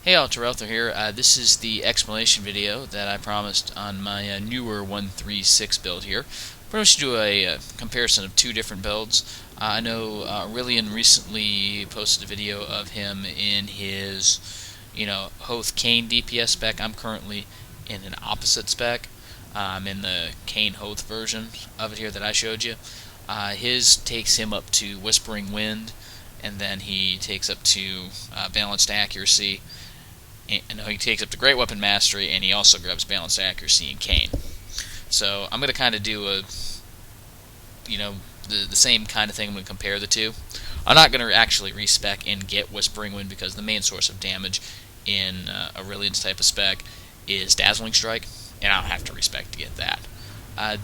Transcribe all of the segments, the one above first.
Hey all, Terrelther here. This is the explanation video that I promised on my newer 136 build here. Pretty much do a comparison of two different builds. I know Aurelian recently posted a video of him in his, Hoth Kayn DPS spec. I'm currently in an opposite spec. I'm in the Kayn Hoth version of it here that I showed you. His takes him up to Whispering Wind, and then he takes up to Balanced Accuracy. And he takes up the Great Weapon Mastery, and he also grabs Balanced Accuracy in Kayn. So I'm going to kind of do the same kind of thing. I'm going to compare the two. I'm not going to actually respec and get Whispering Wind because the main source of damage in Aurelian's type of spec is Dazzling Strike, and I don't have to respec to get that.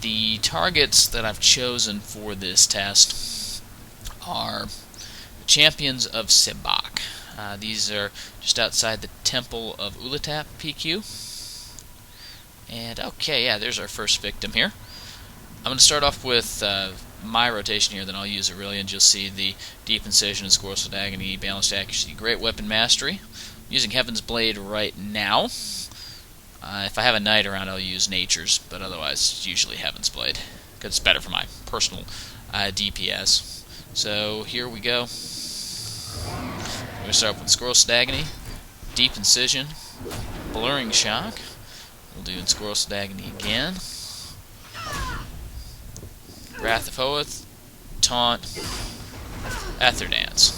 The targets that I've chosen for this test are the Champions of Sebak. These are just outside the Temple of Ulatap, PQ. And okay, yeah, there's our first victim here. I'm going to start off with my rotation here, then I'll use Aurelian. You'll see the Deep Incision, Scourgeful Agony, Balanced Accuracy, Great Weapon Mastery. I'm using Heaven's Blade right now. If I have a Knight around, I'll use Nature's, but otherwise it's usually Heaven's Blade, because it's better for my personal DPS. So here we go. We're going to start with Scourgeful Agony, Deep Incision, Blurring Shock. We'll do Scourgeful Agony again. Wrath of Hoeth, Taunt, Ether Dance.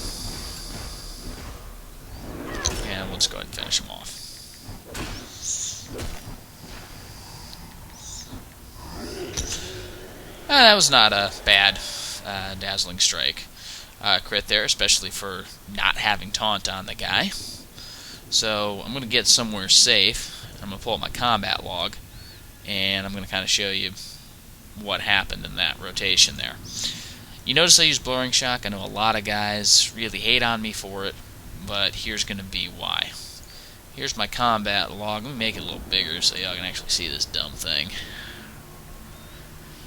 And we'll just go ahead and finish him off. That was not a bad Dazzling Strike crit there, especially for not having Taunt on the guy. So I'm going to get somewhere safe. I'm going to pull up my combat log, and I'm going to kind of show you what happened in that rotation there. You notice I use Blurring Shock. I know a lot of guys really hate on me for it, but here's going to be why. Here's my combat log. Let me make it a little bigger so y'all can actually see this dumb thing.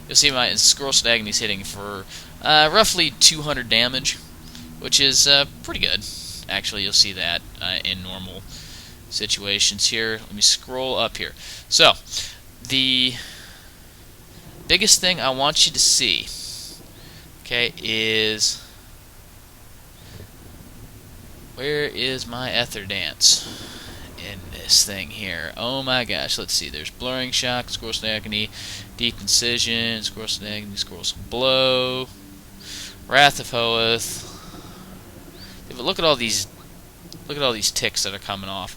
You'll see my Scourgeful Agony is hitting for roughly 200 damage, which is pretty good. Actually, you'll see that in normal situations here. Let me scroll up here. So, the biggest thing I want you to see, okay, is where is my Ether Dance in this thing here? Oh my gosh, let's see. There's Blurring Shock, Scourgeful Agony, Deep Incision, Scourgeful Agony, Scourgeful Blow, Wrath of Hoeth. But look at all these ticks that are coming off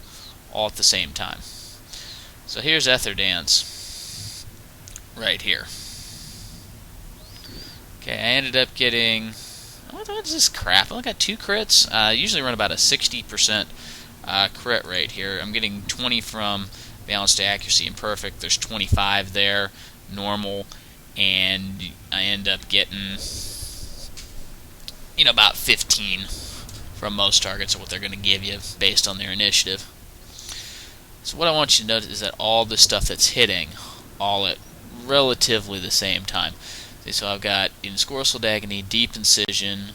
all at the same time. So here's Ether Dance right here. Okay, I ended up getting, what is this crap? I only got 2 crits. I usually run about a 60% crit rate here. I'm getting 20 from Balanced Accuracy and Perfect. There's 25 there, normal, and I end up getting, about 15 from most targets, or what they're going to give you based on their initiative. So what I want you to notice is that all the stuff that's hitting, all at relatively the same time. So I've got in Scourgeful Agony, Deep Incision,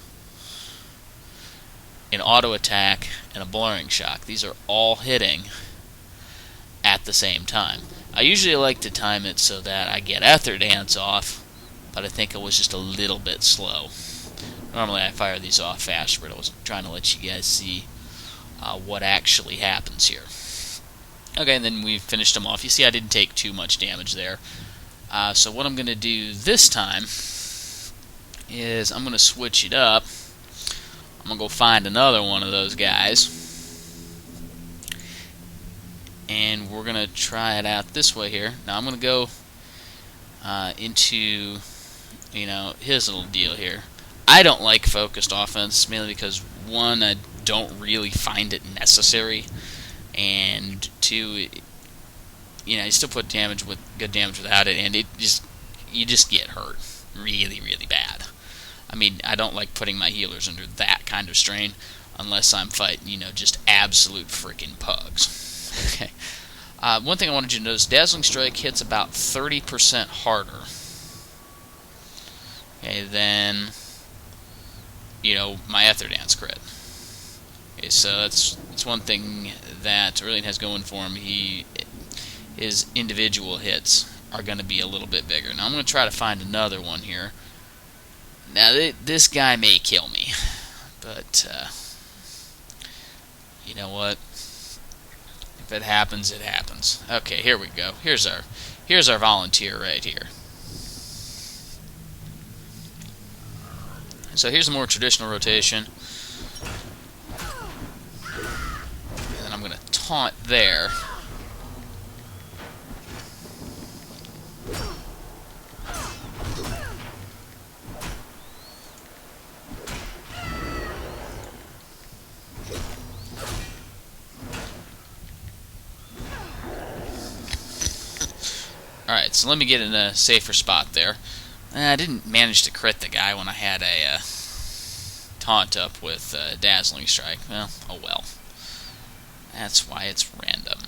an Auto Attack, and a Blurring Shock. These are all hitting at the same time. I usually like to time it so that I get Ether Dance off, but I think it was just a little bit slow. Normally I fire these off faster, but I was trying to let you guys see what actually happens here. Okay, and then we finished them off. You see I didn't take too much damage there. So what I'm going to do this time is I'm going to switch it up. I'm going to go find another one of those guys, and we're going to try it out this way here. Now I'm going to go into his little deal here. I don't like focused offense, mainly because, one, I don't really find it necessary, and two, you still put good damage without it, and you just get hurt really, really bad. I mean, I don't like putting my healers under that kind of strain unless I'm fighting, just absolute freaking pugs. Okay. One thing I wanted you to notice, Dazzling Strike hits about 30% harder. Okay, then my Ether Dance crit. Okay, so that's one thing that Aurelian has going for him. His individual hits are going to be a little bit bigger. Now I'm going to try to find another one here. Now this guy may kill me, but you know what? If it happens, it happens. Okay, here we go. Here's our volunteer right here. So here's a more traditional rotation. And then I'm going to taunt there. Alright, so let me get in a safer spot there. I didn't manage to crit the guy when I had a taunt up with Dazzling Strike. Well, oh well. That's why it's random.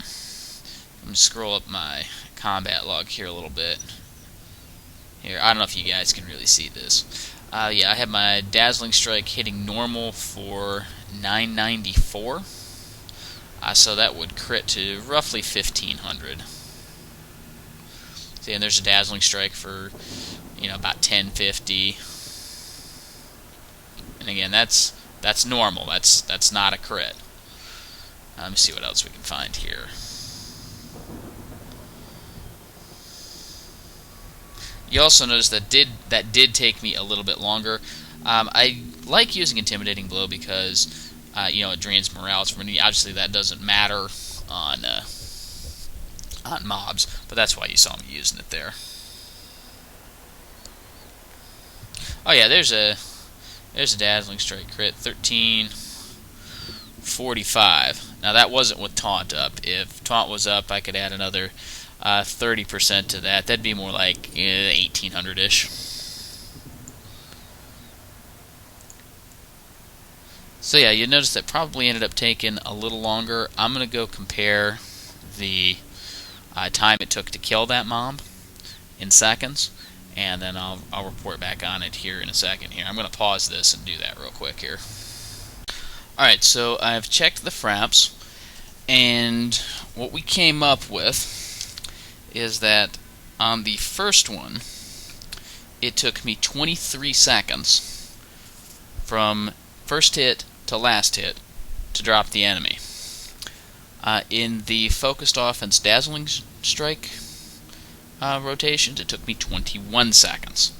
Let me scroll up my combat log here a little bit. Here, I don't know if you guys can really see this. Yeah, I have my Dazzling Strike hitting normal for 994. So that would crit to roughly 1500. See, and there's a Dazzling Strike for, about 1050. And again, that's normal. That's not a crit. Let me see what else we can find here. You also notice that did take me a little bit longer. I like using Intimidating Blow because it drains morale from me. Obviously, that doesn't matter on mobs, but that's why you saw me using it there. Oh yeah, there's a Dazzling Strike crit, 1345. Now that wasn't with taunt up. If taunt was up, I could add another 30% to that. That'd be more like 1800-ish. So yeah, you notice that probably ended up taking a little longer. I'm going to go compare the time it took to kill that mob in seconds, and then I'll report back on it here in a second. Here, I'm going to pause this and do that real quick here. Alright, so I've checked the fraps, and what we came up with is that on the first one, it took me 23 seconds from first hit to last hit to drop the enemy. In the Focused Offense Dazzling Strike rotations, it took me 21 seconds.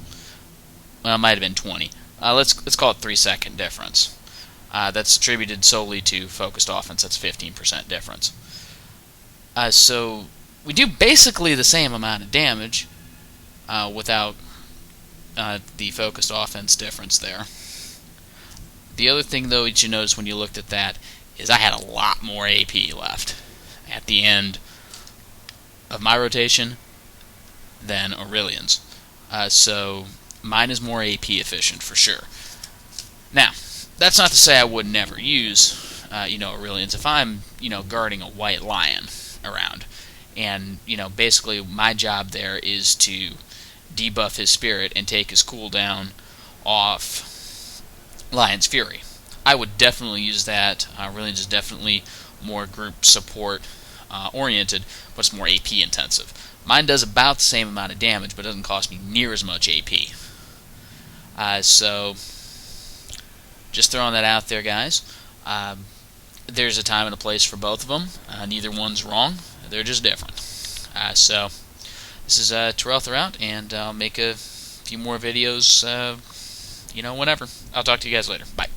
Well, it might have been 20. Let's call it 3-second difference. That's attributed solely to Focused Offense. That's 15% difference. So we do basically the same amount of damage without the Focused Offense difference there. The other thing, though, that you notice when you looked at that is I had a lot more AP left at the end of my rotation than Aurelian's. So mine is more AP efficient for sure. Now, that's not to say I would never use Aurelian's if I'm guarding a white lion around, and basically my job there is to debuff his spirit and take his cooldown off Lion's Fury. I would definitely use that. Aurelian's is definitely more group support oriented, but it's more AP intensive. Mine does about the same amount of damage, but it doesn't cost me near as much AP. So just throwing that out there, guys. There's a time and a place for both of them. Neither one's wrong. They're just different. So this is Terrell out, and I'll make a few more videos, whenever. I'll talk to you guys later. Bye.